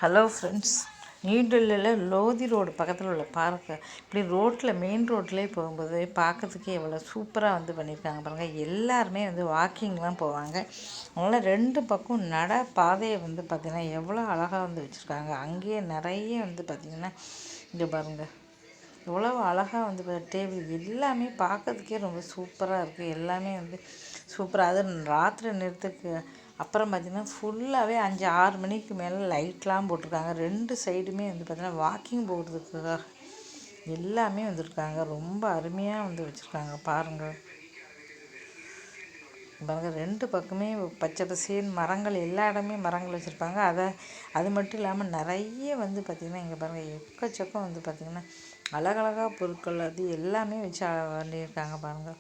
Hello friends, new டெல்லியில் Lodhi road பக்கத்தில் உள்ள பார்க்கு. இப்படி ரோட்டில் மெயின் ரோட்லேயே போகும்போது பார்க்கறதுக்கே எவ்வளோ சூப்பராக பண்ணியிருக்காங்க பாருங்கள். எல்லாருமே வாக்கிங்லாம் போவாங்க. அதனால் ரெண்டு பக்கம் நட பாதையை பார்த்திங்கன்னா எவ்வளோ அழகாக வச்சுருக்காங்க. அங்கேயே நிறைய பார்த்திங்கன்னா இங்கே பாருங்கள் எவ்வளோ அழகாக டேபிள் எல்லாமே பார்க்கறதுக்கே ரொம்ப சூப்பராக இருக்குது. எல்லாமே சூப்பராக. அது ராத்திரி நேரத்துக்கு அப்புறம் பார்த்திங்கன்னா ஃபுல்லாகவே 5-6 மணிக்கு மேலே லைட்லாம் போட்டிருக்காங்க. ரெண்டு சைடுமே பார்த்திங்கன்னா வாக்கிங் போகிறதுக்காக எல்லாமே வந்திருக்காங்க. ரொம்ப அருமையாக வச்சுருக்காங்க பாருங்கள். பாருங்கள், ரெண்டு பக்கமே பச்சை பசேன்னு மரங்கள், எல்லா இடமே மரங்கள் வச்சுருப்பாங்க. அது மட்டும் இல்லாமல் நிறைய பார்த்திங்கன்னா இங்கே பாருங்கள் எக்கச்சக்கம் பார்த்திங்கன்னா அழகழகாக பொருட்கள் அது எல்லாமே வச்சு பண்ணியிருக்காங்க பாருங்கள்.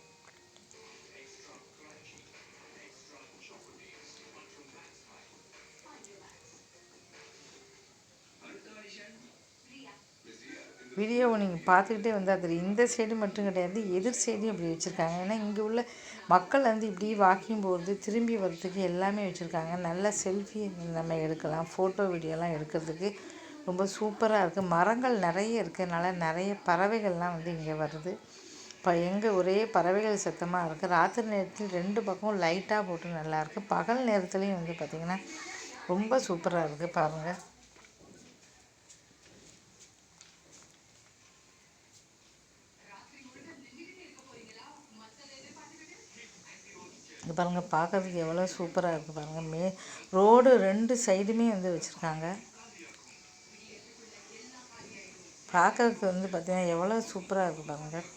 வீடியோவை நீங்கள் பார்த்துக்கிட்டே அதில் இந்த சைடு மட்டும் கிடையாது, எதிர் சைடும் இப்படி வச்சுருக்காங்க. ஏன்னா இங்கே உள்ள மக்கள் இப்படி வாக்கிங் போகிறது, திரும்பி வர்றதுக்கு எல்லாமே வச்சுருக்காங்க. நல்ல செல்ஃபி நம்ம எடுக்கலாம், ஃபோட்டோ வீடியோலாம் எடுக்கிறதுக்கு ரொம்ப சூப்பராக இருக்குது. மரங்கள் நிறைய இருக்கிறதுனால நிறைய பறவைகள்லாம் இங்கே வருது. இப்போ எங்கே ஒரே பறவைகள் சத்தமாக இருக்குது. ராத்திரி நேரத்தில் ரெண்டு பக்கம் லைட்டாக போட்டு நல்லாயிருக்கு. பகல் நேரத்துலேயும் பார்த்திங்கன்னா ரொம்ப சூப்பராக இருக்குது பாருங்கள். இது பாருங்கள், பார்க்கறதுக்கு எவ்வளோ சூப்பராக இருக்குது பாருங்கள். ரோடு ரெண்டு சைடுமே வச்சுருக்காங்க. பார்க்கறதுக்கு பார்த்திங்கன்னா எவ்வளோ சூப்பராக இருக்குது பாருங்கள்.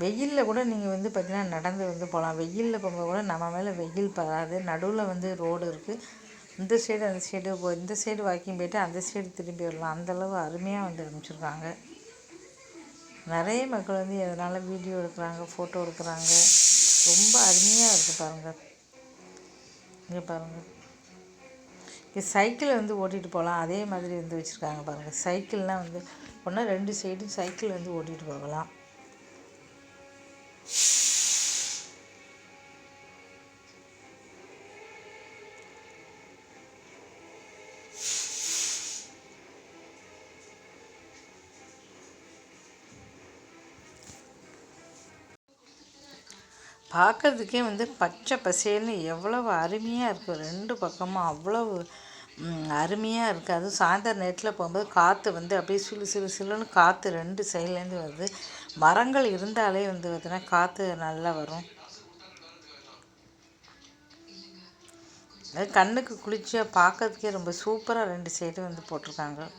வெயிலில் கூட நீங்கள் பார்த்திங்கன்னா நடந்து போகலாம். வெயிலில் போகும்போது கூட நம்ம மேலே வெயில் படாது. நடுவில் ரோடு இருக்குது. இந்த சைடு அந்த சைடு இந்த சைடு வாக்கிங் போய்ட்டு அந்த சைடு திரும்பி வரலாம். அந்தளவு அருமையாக அனுப்பிச்சிருக்காங்க. நிறைய மக்கள் இதனால் வீடியோ எடுக்கிறாங்க, ஃபோட்டோ எடுக்கிறாங்க. ரொம்ப அருமையாக இருக்குது பாருங்கள். இங்கே பாருங்கள், இங்கே சைக்கிள் ஓட்டிகிட்டு போகலாம். அதே மாதிரி வச்சுருக்காங்க பாருங்கள். சைக்கிள்லாம் ஒன்றா ரெண்டு சைடும் சைக்கிள் ஓட்டிகிட்டு போகலாம். பார்க்கறதுக்கே பச்சை பசேல்னு எவ்வளவு அருமையாக இருக்குது. ரெண்டு பக்கமும் அவ்வளவு அருமையாக இருக்குது. அதுவும் சாயந்தரம் நேரத்தில் போகும்போது காற்று அப்படியே சிலுன்னு காற்று ரெண்டு சைட்லேருந்து வருது. மரங்கள் இருந்தாலே பார்த்திங்கன்னா காற்று நல்லா வரும். அது கண்ணுக்கு குளிர்ச்சியாக பார்க்கறதுக்கே ரொம்ப சூப்பராக ரெண்டு சைடும் போட்டிருக்காங்க.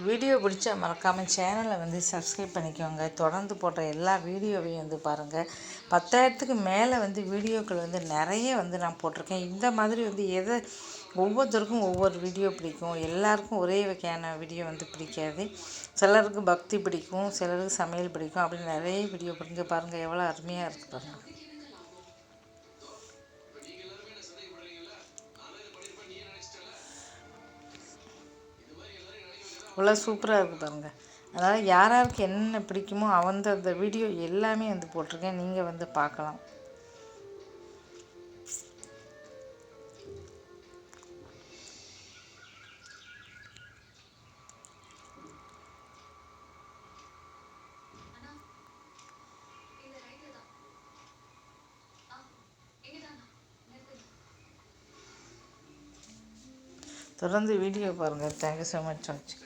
வீடியோ பிடிச்சா மறக்காமல் சேனலை சப்ஸ்கிரைப் பண்ணிக்கோங்க. தொடர்ந்து போட்ட எல்லா வீடியோவையும் பாருங்கள். 10,000க்கு மேலே வீடியோக்கள் நிறைய நான் போட்டிருக்கேன். இந்த மாதிரி எதை ஒவ்வொருத்தருக்கும் ஒவ்வொரு வீடியோ பிடிக்கும். எல்லாருக்கும் ஒரே வகையான வீடியோ பிடிக்காது. சிலருக்கு பக்தி பிடிக்கும், சிலருக்கு சமையல் பிடிக்கும். அப்படி நிறைய வீடியோ பிடிங்க. பாருங்கள் எவ்வளோ அருமையாக இருக்குது பாருங்கள். இவ்வளோ சூப்பராக இருக்குது பாருங்கள். அதனால் யாருக்கு என்ன பிடிக்குமோ அந்த வீடியோ எல்லாமே போட்டிருக்கேன். நீங்கள் பார்க்கலாம். தொடர்ந்து வீடியோ பாருங்கள். Thank you so much.